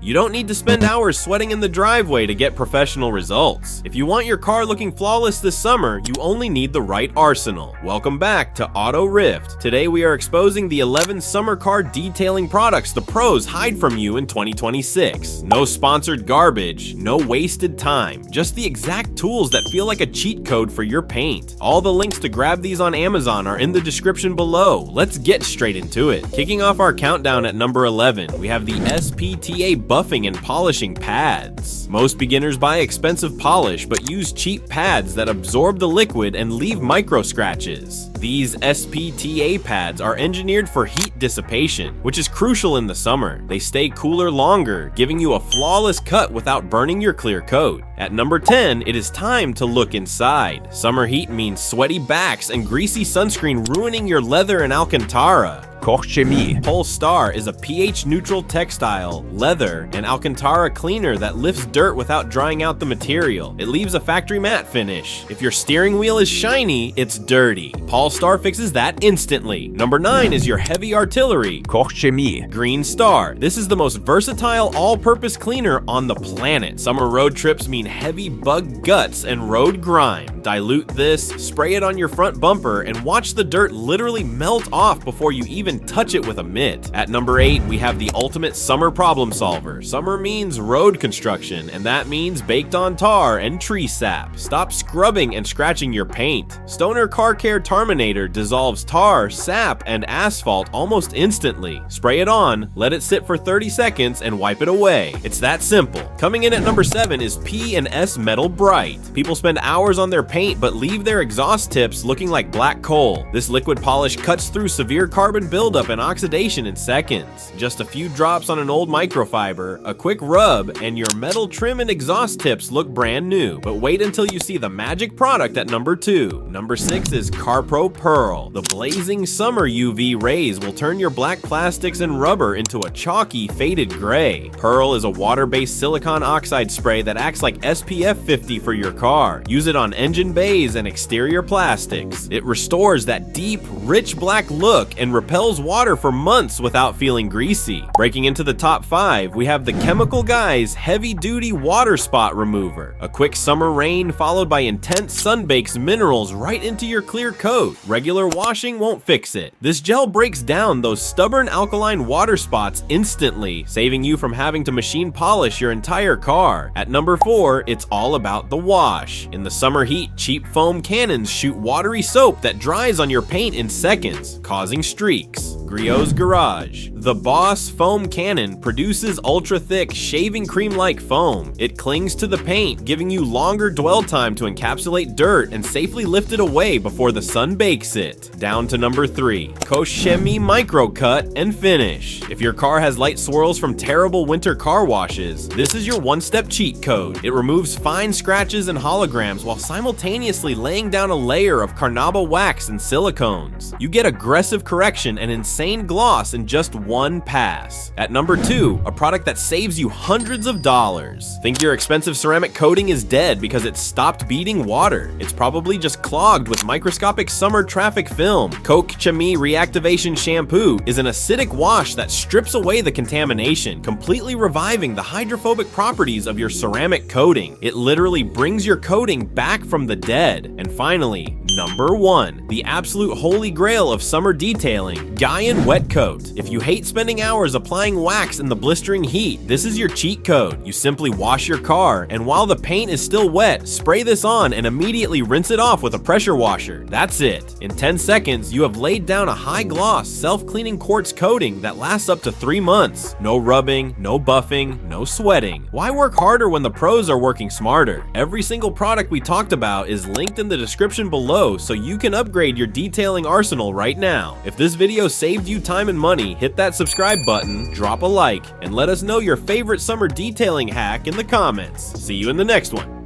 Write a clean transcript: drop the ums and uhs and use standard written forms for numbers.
You don't need to spend hours sweating in the driveway to get professional results. If you want your car looking flawless this summer, you only need the right arsenal. Welcome back to AutoRift. Today we are exposing the 11 summer car detailing products the pros hide from you in 2026. No sponsored garbage, no wasted time, just the exact tools that feel like a cheat code for your paint. All the links to grab these on Amazon are in the description below. Let's get straight into it. Kicking off our countdown at number 11, we have the SPTA buffing and polishing pads. Most beginners buy expensive polish but use cheap pads that absorb the liquid and leave micro scratches. These SPTA pads are engineered for heat dissipation, which is crucial in the summer. They stay cooler longer, giving you a flawless cut without burning your clear coat. At number 10, it is time to look inside. Summer heat means sweaty backs and greasy sunscreen ruining your leather and Alcantara. Koch-Chemie Pol Star is a pH-neutral textile, leather, and Alcantara cleaner that lifts dirt without drying out the material. It leaves a factory matte finish. If your steering wheel is shiny, it's dirty. Pol Star fixes that instantly. Number 9 is your heavy artillery, Koch-Chemie Green Star. This is the most versatile all-purpose cleaner on the planet. Summer road trips mean heavy bug guts and road grime. Dilute this, spray it on your front bumper, and watch the dirt literally melt off before you even touch it with a mitt. At number 8, we have the ultimate summer problem solver. Summer means road construction, and that means baked on tar and tree sap. Stop scrubbing and scratching your paint. Stoner Car Care Tarminator dissolves tar, sap, and asphalt almost instantly. Spray it on, let it sit for 30 seconds, and wipe it away. It's that simple. Coming in at number 7 is P&S Metal Brite. People spend hours on their paint but leave their exhaust tips looking like black coal. This liquid polish cuts through severe carbon buildup and oxidation in seconds. Just a few drops on an old microfiber, a quick rub, and your metal trim and exhaust tips look brand new. But wait until you see the magic product at number 2. Number 6 is CARPRO PERL. The blazing summer UV rays will turn your black plastics and rubber into a chalky, faded gray. PERL is a water-based silicon oxide spray that acts like SPF 50 for your car. Use it on engine bays and exterior plastics. It restores that deep, rich black look and repels water for months without feeling greasy. Breaking into the top 5, we have the Chemical Guys Heavy Duty Water Spot Remover. A quick summer rain followed by intense sun bakes minerals right into your clear coat. Regular washing won't fix it. This gel breaks down those stubborn alkaline water spots instantly, saving you from having to machine polish your entire car. At number 4, it's all about the wash. In the summer heat, cheap foam cannons shoot watery soap that dries on your paint in seconds, causing streaks. Griot's Garage. The Boss Foam Cannon produces ultra-thick, shaving cream-like foam. It clings to the paint, giving you longer dwell time to encapsulate dirt and safely lift it away before the sun bakes it. Down to number 3. Koch-Chemie Micro Cut and Finish. If your car has light swirls from terrible winter car washes, this is your one-step cheat code. It removes fine scratches and holograms while simultaneously laying down a layer of carnauba wax and silicones. You get aggressive correction and insane gloss in just one pass. At number 2, a product that saves you hundreds of dollars. Think your expensive ceramic coating is dead because it stopped beating water. It's probably just clogged with microscopic summer traffic film. Koch-Chemie Reactivation Shampoo is an acidic wash that strips away the contamination, completely reviving the hydrophobic properties of your ceramic coating. It literally brings your coating back from the dead. And finally, number 1, the absolute holy grail of summer detailing, GYEON Wet Coat. If you hate spending hours applying wax in the blistering heat, this is your cheat code. You simply wash your car, and while the paint is still wet, spray this on and immediately rinse it off with a pressure washer. That's it. In 10 seconds, you have laid down a high-gloss, self-cleaning quartz coating that lasts up to 3 months. No rubbing, no buffing, no sweating. Why work harder when the pros are working smarter? Every single product we talked about is linked in the description below, so you can upgrade your detailing arsenal right now. If this video saved you time and money, hit that subscribe button, drop a like, and let us know your favorite summer detailing hack in the comments. See you in the next one.